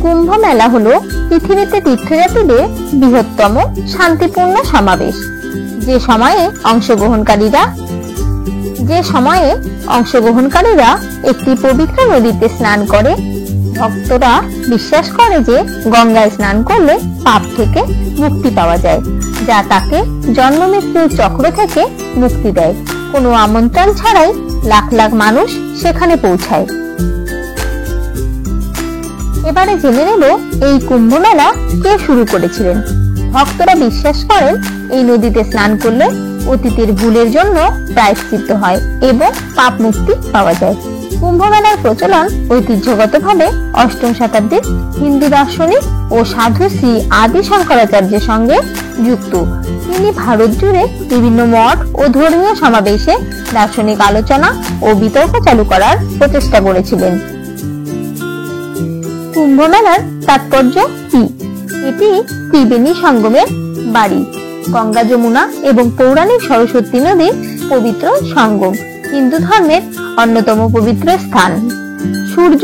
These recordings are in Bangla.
কুম্ভ মেলা হলো পৃথিবীতে তীর্থযাত্রীদের বৃহত্তম শান্তিপূর্ণ সমাবেশ। যে সময়ে অংশগ্রহণকারীরা একটি পবিত্র নদীতে স্নান করে। ভক্তরা বিশ্বাস করে যে গঙ্গায় স্নান করলে পাপ থেকে মুক্তি পাওয়া যায়, যা তাকে জন্ম মৃত্যুর চক্র থেকে মুক্তি দেয়। কোনো আমন্ত্রণ ছাড়াই লাখ লাখ মানুষ সেখানে পৌঁছায়। এবারে জেনে নেব এই কুম্ভ মেলা কে শুরু করেছিলেন। ভক্তরা বিশ্বাস করেন এই নদীতে স্নান করলে অতীতের ভুলের জন্য প্রায়শ্চিত্ত হয় এবং পাপ মুক্তি পাওয়া যায়। কুম্ভ মেলার প্রচলন ঐতিহ্যগতভাবে অষ্টম শতাব্দীর হিন্দু দার্শনিক ও সাধু শ্রী আদি শঙ্করাচার্যের সঙ্গে যুক্ত। তিনি ভারত জুড়ে বিভিন্ন মঠ ও ধর্মীয় সমাবেশে দার্শনিক আলোচনা ও বিতর্ক চালু করার প্রচেষ্টা করেছিলেন। কুম্ভ মেলার তাৎপর্য কি? এটি ত্রিবেণী সঙ্গমের বাড়ি। গঙ্গা, যমুনা এবং পৌরাণিক সরস্বতী নদীর পবিত্র সঙ্গম, হিন্দু ধর্মের অন্যতম পবিত্র স্থান। সূর্য,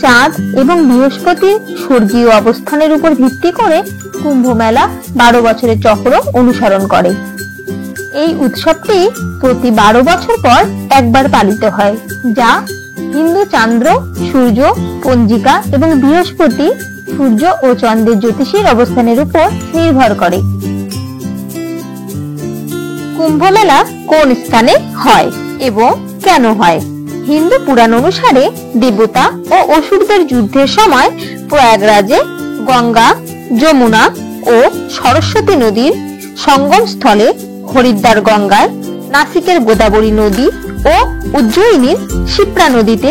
চাঁদ এবং বৃহস্পতির স্বর্গীয় অবস্থানের উপর ভিত্তি করে কুম্ভ মেলা 12 বছরের চক্র অনুসরণ করে। এই উৎসবটি প্রতি 12 বছর পর একবার পালিত হয়, যা হিন্দু চন্দ্র, সূর্য, পঞ্জিকা এবং বৃহস্পতি, সূর্য ও চন্দ্রের জ্যোতিষীর অবস্থানের উপর নির্ভর করে। কুম্ভ মেলা কোন স্থানে হয় এবং কেন হয়? হিন্দু পুরাণ অনুসারে দেবতা ও অসুরদের যুদ্ধের সময় প্রয়াগরাজে গঙ্গা, যমুনা ও সরস্বতী নদীর সঙ্গম স্থলে হরিদ্বার গঙ্গায়, নাসিকের গোদাবরী নদী ও উজ্জয়িনীর শিপ্রা নদীতে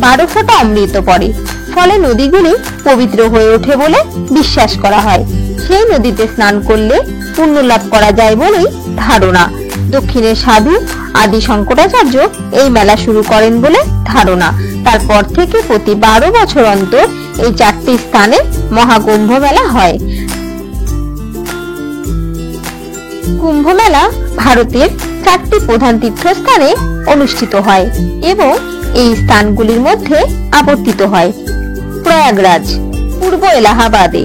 12 ফোঁটা অমৃত পড়ে। ফলে নদীগুলি পবিত্র হয়ে ওঠে বলে বিশ্বাস করা হয়। সেই নদীতে স্নান করলে পুণ্য লাভ করা যায় বলেই ধারণা। দক্ষিণের সাধু আদি শঙ্করাচার্য এই মেলা শুরু করেন বলে ধারণা। তারপর থেকে প্রতি 12 বছর অন্তর এই 4টি স্থানে মহাকুম্ভ মেলা হয়। কুম্ভ মেলা ভারতের 4টি প্রধান তীর্থস্থানে অনুষ্ঠিত হয় এবং এই স্থানগুলির মধ্যে আবর্তিত হয়। প্রয়াগরাজ পূর্ব এলাহাবাদে,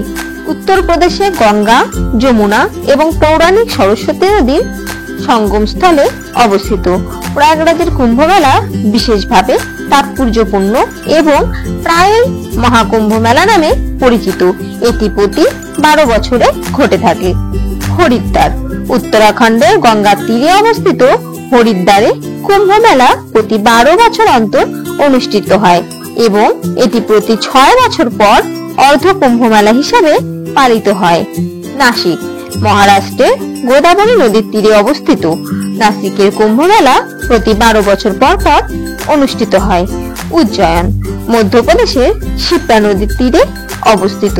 উত্তরপ্রদেশে গঙ্গা, যমুনা এবং পৌরাণিক সরস্বতী নদীর সঙ্গম স্থলে অবস্থিত। প্রয়াগরাজের কুম্ভ মেলা বিশেষভাবে তাৎপর্যপূর্ণ এবং প্রায় মহাকুম্ভ মেলা নামে পরিচিত। এটি প্রতি 12 বছরে ঘটে থাকে। হরিদ্বার উত্তরাখণ্ডের গঙ্গার তীরে অবস্থিত হরিদ্বারে কুম্ভ মেলা প্রতি 12 বছর অন্তর অনুষ্ঠিত হয় এবং এটি প্রতি 6 বছর পর অর্ধ কুম্ভ মেলা হিসাবে পালিত হয়। নাসিক মহারাষ্ট্রের গোদাবরী নদীর তীরে অবস্থিত। নাসিকের কুম্ভ মেলা প্রতি 12 বছর পর পর অনুষ্ঠিত হয়। উজ্জয়ন মধ্যপ্রদেশের শিপ্রা নদীর তীরে অবস্থিত।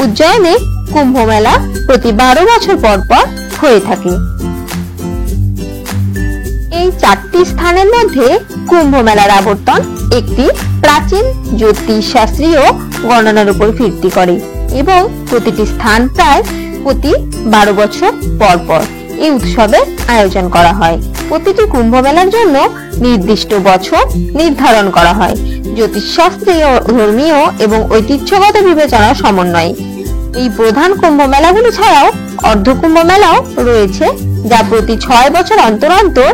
উজ্জয়নে কুম্ভ মেলা প্রতি 12 বছর পর পর হয়ে থাকে। এই 4টি স্থানের মধ্যে কুম্ভ মেলার আবর্তন একটি প্রাচীন জ্যোতিষশাস্ত্রীয় গণনার উপর ভিত্তি করে এবং প্রতিটি স্থান প্রায় প্রতি 12 বছর পর পর এই উৎসবের আয়োজন করা হয়। প্রতিটি কুম্ভ মেলার জন্য নির্দিষ্ট বছর নির্ধারণ করা হয়। জ্যোতিষশাস্ত্রীয়, ধর্মীয় এবং ঐতিহ্যগত বিবেচনার সমন্বয়ে এই প্রধান কুম্ভ মেলাগুলি ছাড়াও অর্ধ কুম্ভ মেলাও রয়েছে, যা প্রতি 6 বছর অন্তর অন্তর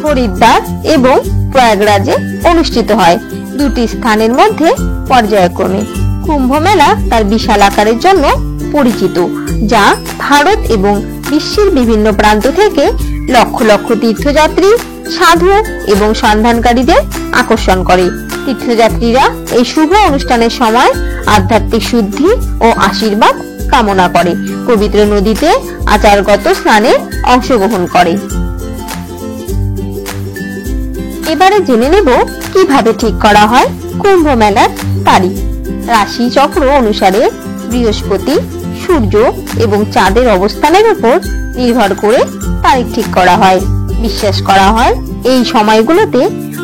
হরিদ্বার এবং প্রয়াগরাজে অনুষ্ঠিত হয়। 2টি স্থানের মধ্যে পর্যায়ক্রমে। কুম্ভ মেলা তার বিশাল আকারের জন্য পরিচিত, যা ভারত এবং বিশ্বের বিভিন্ন প্রান্ত থেকে লক্ষ লক্ষ তীর্থযাত্রী, সাধু এবং সন্ধানকারীদের আকর্ষণ করে। তীর্থযাত্রীরা এই শুভ অনুষ্ঠানের সময় আধ্যাত্মিক শুদ্ধি ও আশীর্বাদ কামনা করে, পবিত্র নদীতে আচারগত স্নানে অংশগ্রহণ করে। এবারে জেনে নেব কিভাবে ঠিক করা হয় কুম্ভ মেলার তারিখ। রাশি চক্র অনুসারে বৃহস্পতি, সূর্য এবং চাঁদের অবস্থানের উপর নির্ভর করে তারিখ ঠিক করা হয়। বিশ্বাস করা হয় এই সময়গুলোতে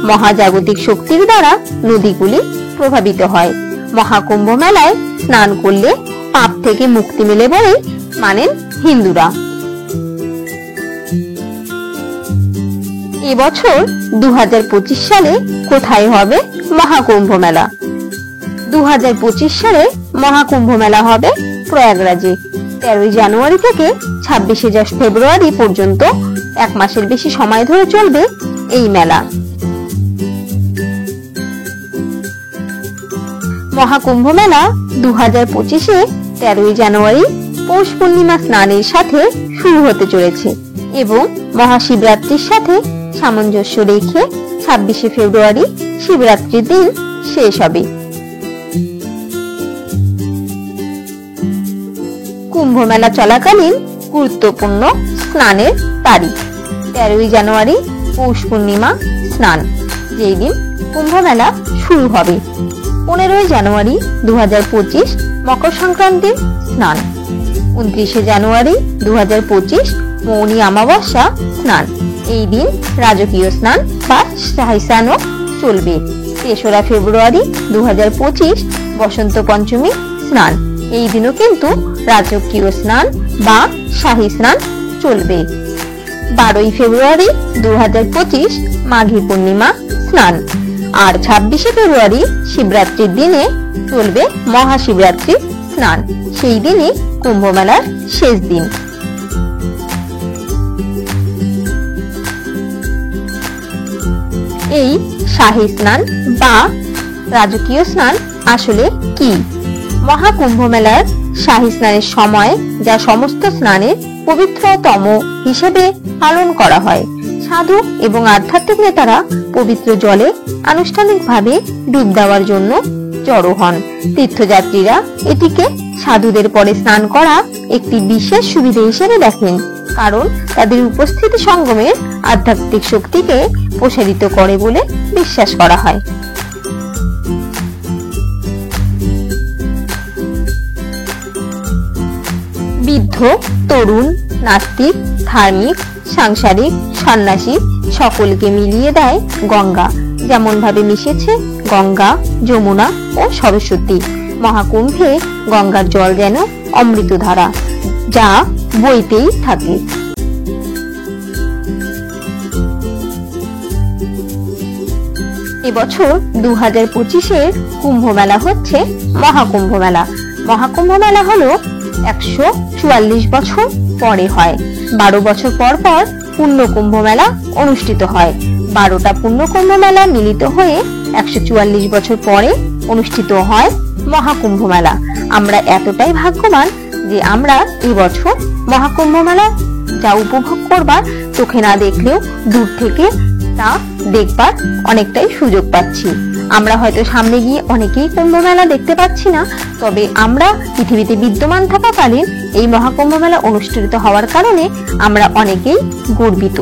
মহাজাগতিক শক্তির দ্বারা নদীগুলি প্রভাবিত হয়। মহাকুম্ভ মেলায় স্নান করলে পাপ থেকে মুক্তি মেলে বলেই মানেন হিন্দুরা। এবছর 2025 সালে কোথায় হবে মহাকুম্ভ মেলা? 2025 সালে মহাকুম্ভ মেলা হবে প্রয়াগরাজে 13 জানুয়ারি থেকে 26শে ফেব্রুয়ারি পর্যন্ত 1 মাসের বেশি সময় ধরে চলবে এই মেলা। মহাকুম্ভ মেলা 2025-এ 13 জানুয়ারি পৌষ পূর্ণিমা স্নানের সাথে শুরু হতে চলেছে এবং মহাশিবরাত্রির সাথে সামঞ্জস্য রেখে 26শে ফেব্রুয়ারি শিবরাত্রির দিন শেষ হবে। কুম্ভ মেলা চলাকালীন গুরুত্বপূর্ণ স্নানের তারিখ: 13 জানুয়ারি পৌষ পূর্ণিমা স্নান, যেই দিন কুম্ভ মেলা শুরু হবে। 15 জানুয়ারি 2025 মকর সংক্রান্তির স্নান। 29শে জানুয়ারি 2025 মৌনী অমাবস্যা স্নান, এই দিন রাজকীয় স্নান বা শাহী স্নানও চলবে। 3রা ফেব্রুয়ারি 2025 বসন্ত পঞ্চমী স্নান, এই দিনও কিন্তু রাজকীয় স্নান বা শাহী স্নান চলবে। 12 ফেব্রুয়ারি 2025 মাঘী পূর্ণিমা স্নান, আর 26শে ফেব্রুয়ারি শিবরাত্রির দিনে চলবে মহাশিবরাত্রি স্নান, সেই দিনই কুম্ভ মেলার শেষ দিন। এই শাহী স্নান বা রাজকীয় স্নান আসলে কি? মহাকুম্ভ মেলার শাহী স্নানের সময় যা সমস্ত স্নানের পবিত্রতম হিসেবে পালন করা হয়। সাধু এবং আধ্যাত্মিক নেতারা পবিত্র জলে আনুষ্ঠানিকভাবে ডুব দেওয়ার জন্য জড়ো হন। তীর্থযাত্রীরা এটিকে সাধুদের পরে স্নান করা একটি বিশেষ সুবিধা হিসেবে দেখেন, কারণ তাদের উপস্থিতি সঙ্গমের আধ্যাত্মিক শক্তিকে প্রসারিত করে বলে বিশ্বাস করা হয়। বৃদ্ধ, তরুণ, নাস্তিক, ধার্মিক, সাংসারিক, সন্ন্যাসী সকলকে মিলিয়ে দেয় গঙ্গা, যেমন ভাবে মিশেছে গঙ্গা, যমুনা ও সরস্বতী। মহাকুম্ভে গঙ্গার জল যেন অমৃতধারা, যা বইতেই থাকে। এবছর 2025-এর কুম্ভ মেলা হচ্ছে মহাকুম্ভ মেলা। মহাকুম্ভ মেলা হলো 144 বছর পরে হয়। 12 বছর পর পর পূর্ণ কুম্ভ মেলা অনুষ্ঠিত হয়। 12টা পূর্ণ কুম্ভ মেলা মিলিত হয়ে 144 বছর পরে অনুষ্ঠিত হয় মহাকুম্ভ মেলা। আমরা এতটাই ভাগ্যবান যে আমরা এবছর মহাকুম্ভ মেলা যা উপভোগ করবার, চোখে না দেখলেও দূর থেকে তা দেখবার অনেকটাই সুযোগ পাচ্ছি। আমরা হয়তো সামনে গিয়ে অনেকেই কুম্ভ মেলা দেখতে পাচ্ছি না, তবে আমরা পৃথিবীতে বিদ্যমান থাকাকালীন এই মহাকুম্ভ মেলা অনুষ্ঠিত হওয়ার কারণে আমরা অনেকেই গর্বিত।